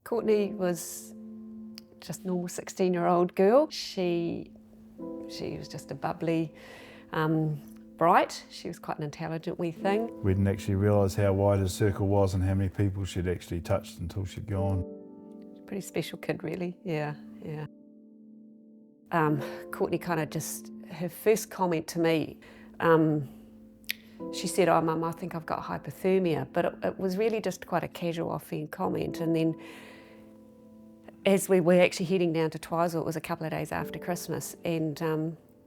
Courtenay was just a normal 16-year-old girl. She was just a bubbly, bright. She was quite an intelligent wee thing. We didn't actually realise how wide her circle was and how many people she'd actually touched until she'd gone. Pretty special kid, really. Yeah. Courtenay kind of just, her first comment to me, she said, "Oh, Mum, I think I've got hypothermia," but it was really just quite a casual offhand comment. And then as we were actually heading down to Twizel, it was a couple of days after Christmas, and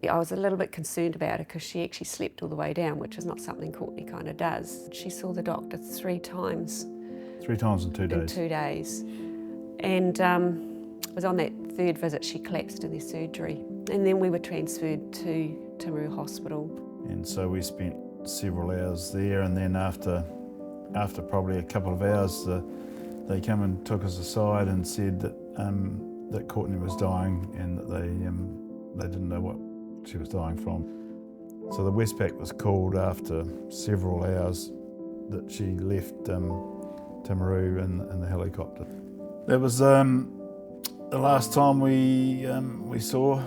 I was a little bit concerned about her because she actually slept all the way down, which is not something Courtenay kind of does. She saw the doctor 3 times. 3 times in 2 days? In 2 days. And it was on that 3rd visit she collapsed in their surgery. And then we were transferred to Timaru Hospital. And so we spent several hours there, and then after probably a couple of hours, they come and took us aside and said that Courtenay was dying and that they didn't know what she was dying from. So the Westpac was called after several hours that she left Timaru in the helicopter. That was the last time we saw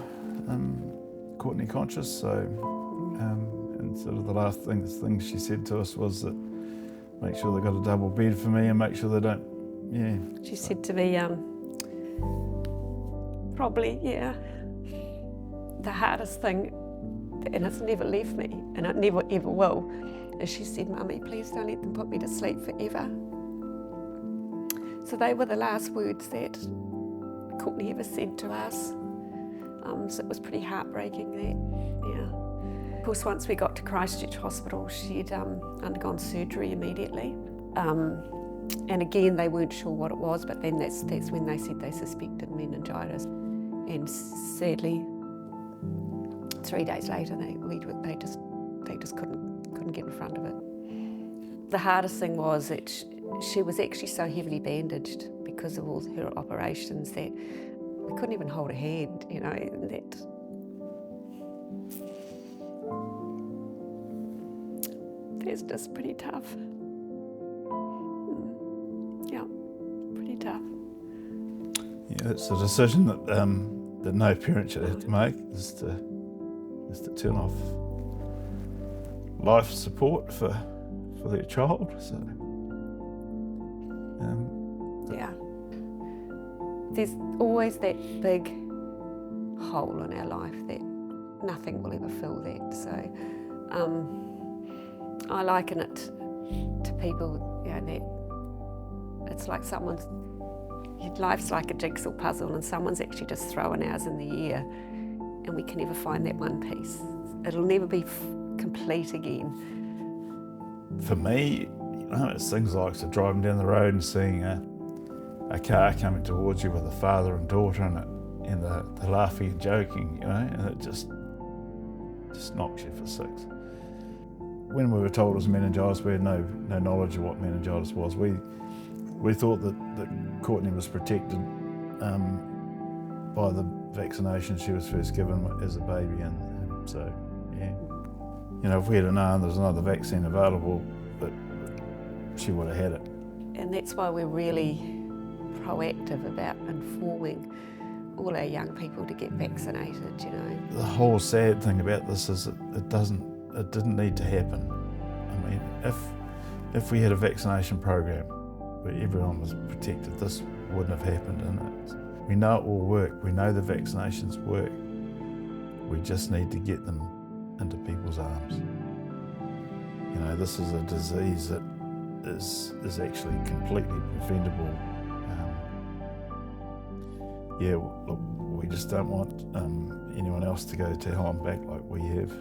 Courtenay conscious. So and sort of the last thing she said to us was that make sure they got a double bed for me and make sure they don't. Yeah. She said to me, probably, the hardest thing, and it's never left me, and it never ever will, is she said, "Mummy, please don't let them put me to sleep forever." So they were the last words that Courtenay ever said to us. So it was pretty heartbreaking, that, yeah. Of course, once we got to Christchurch Hospital, she'd undergone surgery immediately. And again, they weren't sure what it was, but then that's when they said they suspected meningitis. And sadly, 3 days later, they just couldn't get in front of it. The hardest thing was that she was actually so heavily bandaged because of all her operations that we couldn't even hold her hand, you know, and that's just pretty tough. Yeah, pretty tough. Yeah, it's a decision that no parent should have to make, is to turn off life support for their child. So, yeah. There's always that big hole in our life that nothing will ever fill that. So I liken it to people, you know, that it's like your life's like a jigsaw puzzle and someone's actually just throwing ours in the air and we can never find that one piece. It'll never be complete again. For me, you know, it's things like driving down the road and seeing a car coming towards you with a father and daughter in it, and they're laughing and joking, you know, and it just knocks you for 6. When we were told it was meningitis, we had no knowledge of what meningitis was. We thought that Courtenay was protected by the vaccination she was first given as a baby, and so, yeah. You know, if we had known there was another vaccine available, but she would have had it. And that's why we're really proactive about informing all our young people to get vaccinated, you know. The whole sad thing about this is it didn't need to happen. I mean, if we had a vaccination program where everyone was protected, this wouldn't have happened, and we know it will work. We know the vaccinations work. We just need to get them into people's arms. You know, this is a disease that is actually completely preventable. Yeah, look, we just don't want anyone else to go to hell and back like we have.